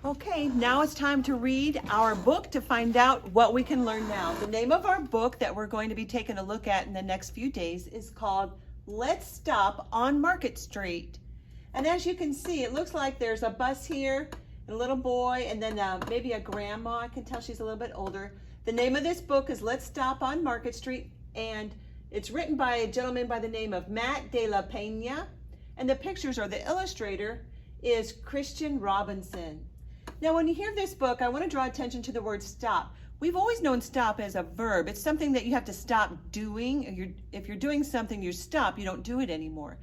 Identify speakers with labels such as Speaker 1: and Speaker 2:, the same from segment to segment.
Speaker 1: Okay, now it's time to read our book to find out what we can learn now. The name of our book that we're going to be taking a look at in the next few days is called Let's Stop on Market Street. And as you can see, it looks like there's a bus here, and a little boy, and then maybe a grandma. I can tell she's a little bit older. The name of this book is Let's Stop on Market Street, and it's written by a gentleman by the name of Matt de la Pena, and the pictures or the illustrator is Christian Robinson. Now, when you hear this book, I want to draw attention to the word stop. We've always known stop as a verb. It's something that you have to stop doing. If you're doing something, you stop, you don't do it anymore.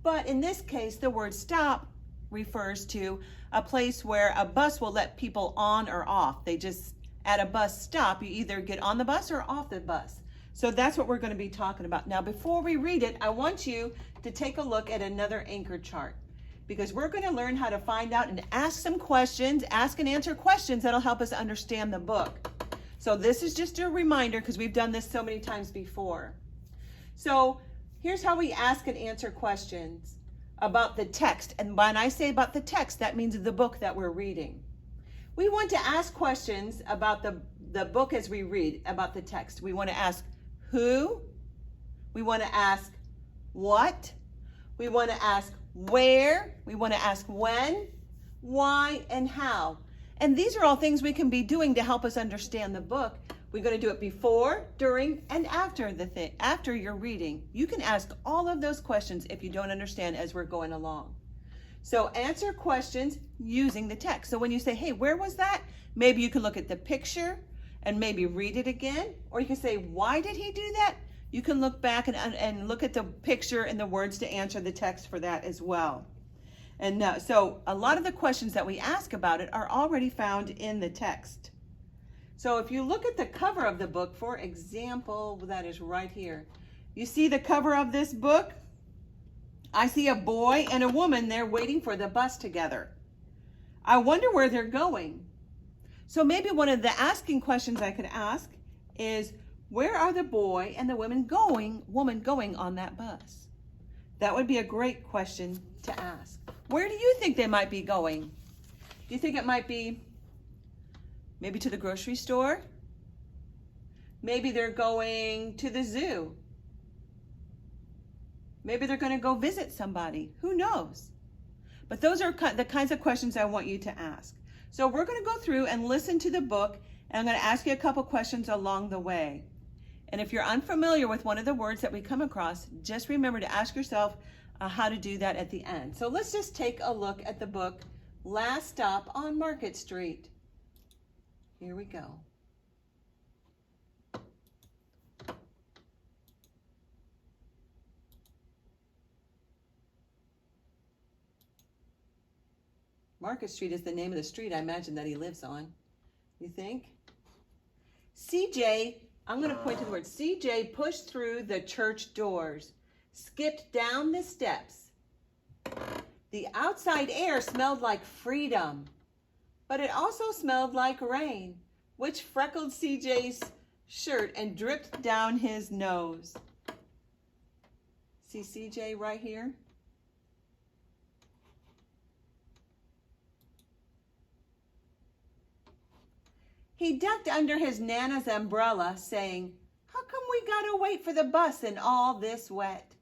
Speaker 1: But in this case, the word stop refers to a place where a bus will let people on or off. They just, at a bus stop, you either get on the bus or off the bus. So that's what we're going to be talking about. Now, before we read it, I want you to take a look at another anchor chart, because we're going to learn how to find out and ask some questions, ask and answer questions that'll help us understand the book. So this is just a reminder because we've done this so many times before. So here's how we ask and answer questions about the text. And when I say about the text, that means the book that we're reading. We want to ask questions about the book as we read, about the text. We want to ask who, we want to ask what, we want to ask where, we want to ask when, why, and how. And these are all things we can be doing to help us understand the book. We're going to do it before, during, and after after you're reading. You can ask all of those questions if you don't understand as we're going along. So answer questions using the text. So when you say, hey, where was that? Maybe you can look at the picture and maybe read it again. Or you can say, why did he do that? You can look back and look at the picture and the words to answer the text for that as well. And so a lot of the questions that we ask about it are already found in the text. So if you look at the cover of the book, for example, that is right here. You see the cover of this book? I see a boy and a woman there waiting for the bus together. I wonder where they're going. So maybe one of the asking questions I could ask is, where are the boy and the woman going on that bus? That would be a great question to ask. Where do you think they might be going? Do you think it might be maybe to the grocery store? Maybe they're going to the zoo. Maybe they're going to go visit somebody. Who knows? But those are the kinds of questions I want you to ask. So we're going to go through and listen to the book, and I'm going to ask you a couple questions along the way. And if you're unfamiliar with one of the words that we come across, just remember to ask yourself how to do that at the end. So let's just take a look at the book, Last Stop on Market Street. Here we go. Market Street is the name of the street I imagine that he lives on. You think? CJ, I'm going to point to the word. CJ pushed through the church doors, skipped down the steps. The outside air smelled like freedom, but it also smelled like rain, which freckled CJ's shirt and dripped down his nose. See CJ right here? He ducked under his Nana's umbrella, saying, how come we gotta wait for the bus in all this wet?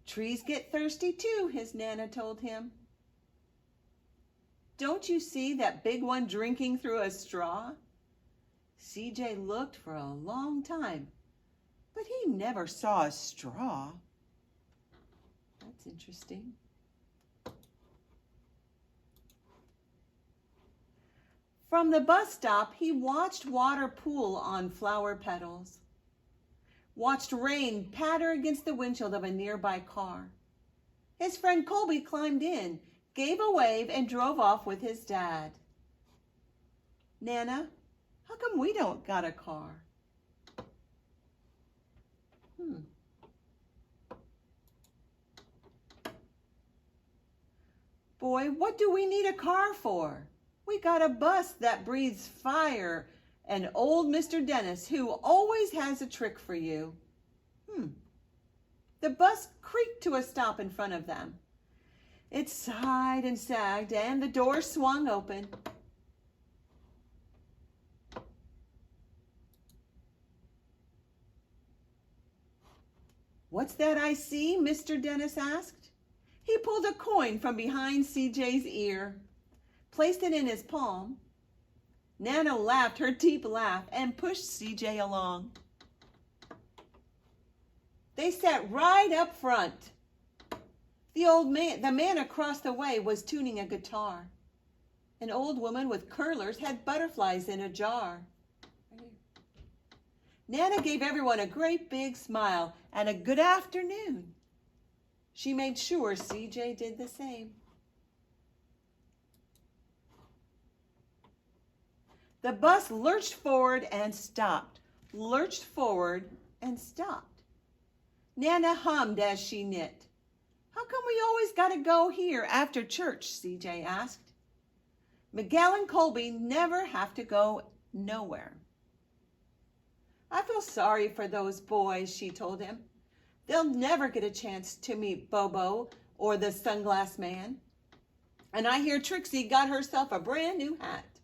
Speaker 1: Trees get thirsty too, his Nana told him. Don't you see that big one drinking through a straw? CJ looked for a long time, but he never saw a straw. That's interesting. From the bus stop, he watched water pool on flower petals, watched rain patter against the windshield of a nearby car. His friend Colby climbed in, gave a wave, and drove off with his dad. Nana, how come we don't got a car? Boy, what do we need a car for? We got a bus that breathes fire and old Mr. Dennis, who always has a trick for you. The bus creaked to a stop in front of them. It sighed and sagged, and the door swung open. "What's that I see?" Mr. Dennis asked. He pulled a coin from behind CJ's ear, placed it in his palm. Nana laughed her deep laugh and pushed CJ along. They sat right up front. The man across the way was tuning a guitar. An old woman with curlers had butterflies in a jar. Nana gave everyone a great big smile and a good afternoon. She made sure CJ did the same. The bus lurched forward and stopped, lurched forward and stopped. Nana hummed as she knit. "How come we always gotta go here after church?" CJ asked. "Miguel and Colby never have to go nowhere." "I feel sorry for those boys," she told him. "They'll never get a chance to meet Bobo or the Sunglass Man. And I hear Trixie got herself a brand new hat."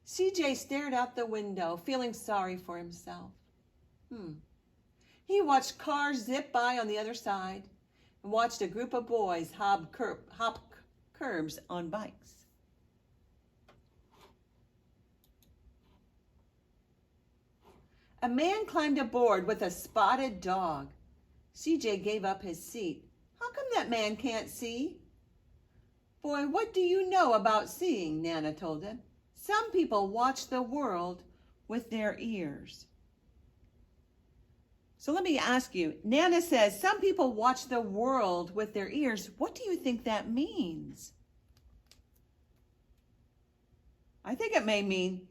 Speaker 1: CJ stared out the window, feeling sorry for himself. He watched cars zip by on the other side and watched a group of boys hop curbs on bikes. A man climbed aboard with a spotted dog. CJ gave up his seat. "How come that man can't see?" "Boy, what do you know about seeing?" Nana told him. "Some people watch the world with their ears." So let me ask you, Nana says some people watch the world with their ears. What do you think that means? I think it may mean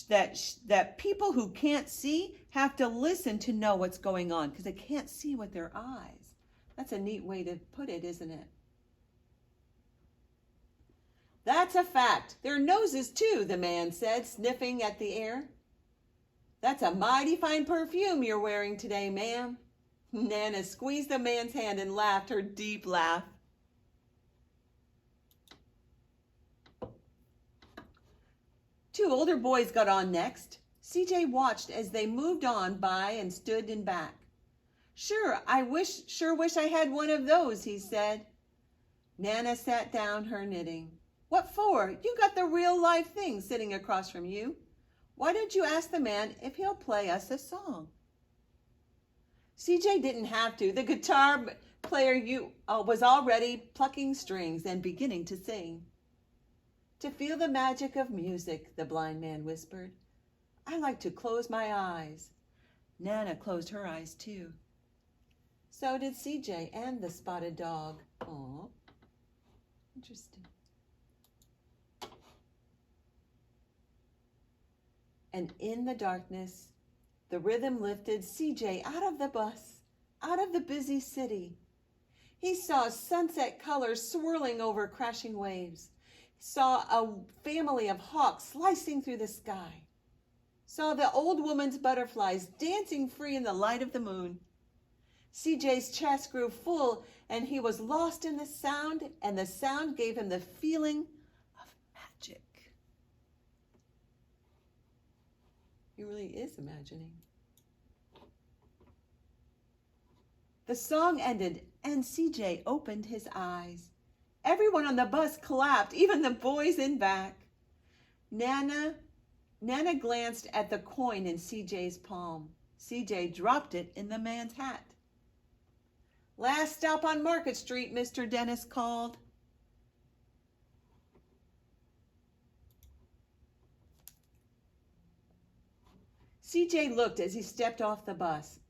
Speaker 1: that people who can't see have to listen to know what's going on because they can't see with their eyes. That's a neat way to put it, isn't it? "That's a fact. Their noses too," the man said, sniffing at the air. "That's a mighty fine perfume you're wearing today, ma'am." Nana squeezed the man's hand and laughed her deep laugh. Two older boys got on next. CJ watched as they moved on by and stood in back. Sure wish I had one of those," he said. Nana sat down her knitting. "What for? You got the real life thing sitting across from you. Why don't you ask the man if he'll play us a song?" CJ didn't have to. The guitar player was already plucking strings and beginning to sing. "To feel the magic of music," the blind man whispered, "I like to close my eyes." Nana closed her eyes too. So did CJ and the spotted dog. Aw, interesting. And in the darkness, the rhythm lifted CJ out of the bus, out of the busy city. He saw sunset colors swirling over crashing waves, saw a family of hawks slicing through the sky, saw the old woman's butterflies dancing free in the light of the moon. CJ's chest grew full and he was lost in the sound, and the sound gave him the feeling of magic. He really is imagining. The song ended and CJ opened his eyes. Everyone on the bus clapped, even the boys in back. Nana glanced at the coin in CJ's palm. CJ dropped it in the man's hat. "Last stop on Market Street," Mr. Dennis called. CJ looked as he stepped off the bus.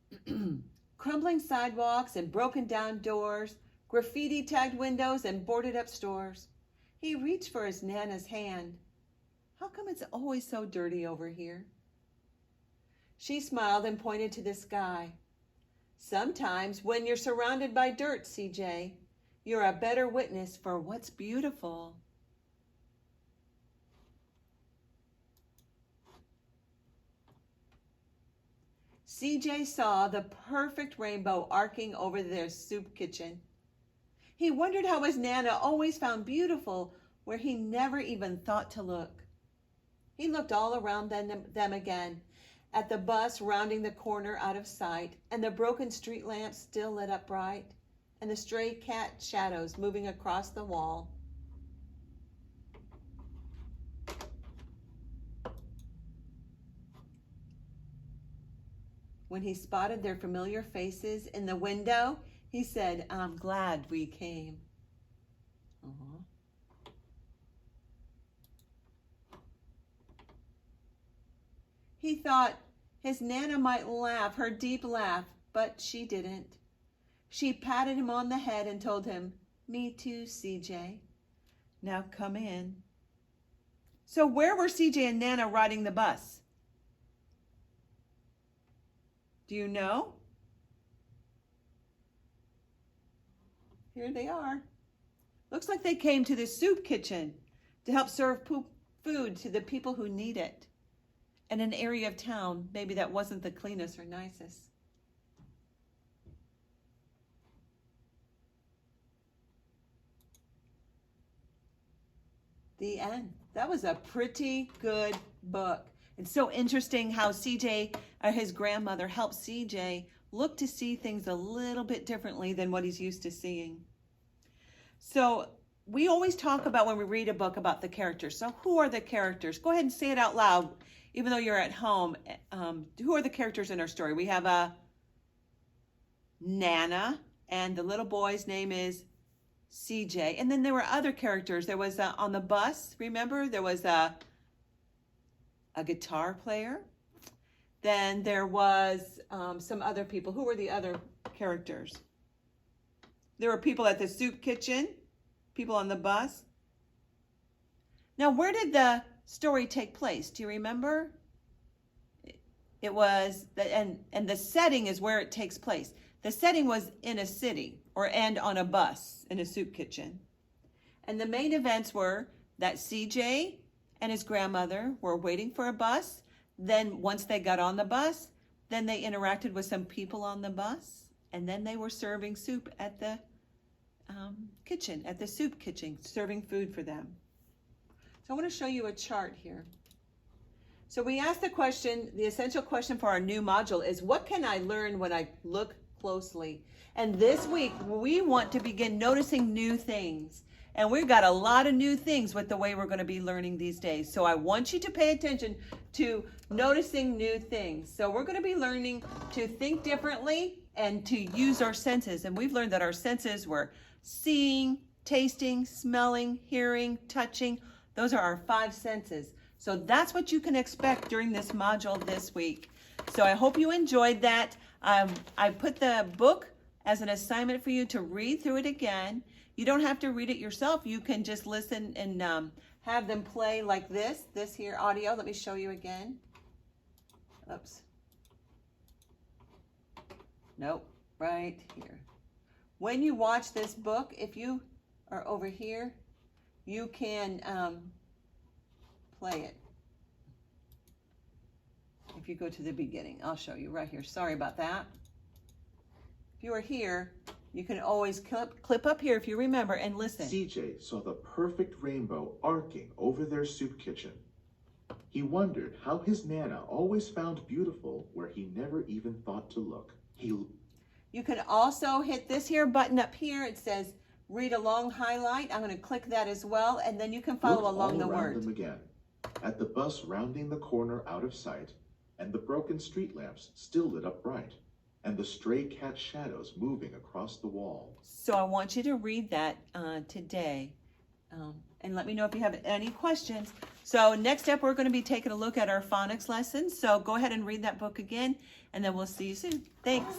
Speaker 1: Crumbling sidewalks and broken down doors, graffiti-tagged windows and boarded-up stores. He reached for his Nana's hand. "How come it's always so dirty over here?" She smiled and pointed to the sky. "Sometimes when you're surrounded by dirt, CJ, you're a better witness for what's beautiful." CJ saw the perfect rainbow arcing over their soup kitchen. He wondered how his Nana always found beautiful where he never even thought to look. He looked all around them again, at the bus rounding the corner out of sight, and the broken street lamps still lit up bright, and the stray cat shadows moving across the wall. When he spotted their familiar faces in the window, he said, "I'm glad we came." Uh-huh. He thought his Nana might laugh, her deep laugh, but she didn't. She patted him on the head and told him, "Me too, CJ. Now come in." So where were CJ and Nana riding the bus? Do you know? Here they are. Looks like they came to the soup kitchen to help serve food to the people who need it in an area of town maybe that wasn't the cleanest or nicest. The end. That was a pretty good book. It's so interesting how CJ, his grandmother, helped CJ look to see things a little bit differently than what he's used to seeing. So we always talk about when we read a book about the characters. So who are the characters? Go ahead and say it out loud, even though you're at home. Who are the characters in our story? We have a Nana, and the little boy's name is CJ. And then there were other characters. There was on the bus, remember? There was a guitar player. Then there was some other people. Who were the other characters? There were people at the soup kitchen, people on the bus. Now, where did the story take place? Do you remember? It was, and the setting is where it takes place. The setting was in a city and on a bus in a soup kitchen. And the main events were that CJ and his grandmother were waiting for a bus. Then once they got on the bus, then they interacted with some people on the bus. And then they were serving soup at the kitchen, at the soup kitchen, serving food for them. So I want to show you a chart here. So we asked the question, the essential question for our new module is, what can I learn when I look closely? And this week, we want to begin noticing new things. And we've got a lot of new things with the way we're going to be learning these days. So I want you to pay attention to noticing new things. So we're going to be learning to think differently and to use our senses. And we've learned that our senses were seeing, tasting, smelling, hearing, touching. Those are our 5 senses. So that's what you can expect during this module this week. So I hope you enjoyed that. I put the book as an assignment for you to read through it again. You don't have to read it yourself. You can just listen and have them play like this here audio. Let me show you again. Oops. Nope, right here. When you watch this book, if you are over here, you can play it. If you go to the beginning, I'll show you right here. Sorry about that. If you are here, you can always clip up here if you remember and listen.
Speaker 2: CJ saw the perfect rainbow arcing over their soup kitchen. He wondered how his Nana always found beautiful where he never even thought to look.
Speaker 1: You can also hit this here button up here. It says read along highlight. I'm going to click that as well, and then you can follow along the word.
Speaker 2: Them again, at the bus rounding the corner out of sight, and the broken street lamps still lit up bright, and the stray cat shadows moving across the wall.
Speaker 1: So I want you to read that today, and let me know if you have any questions. So next up, we're going to be taking a look at our phonics lesson. So go ahead and read that book again, and then we'll see you soon. Thanks.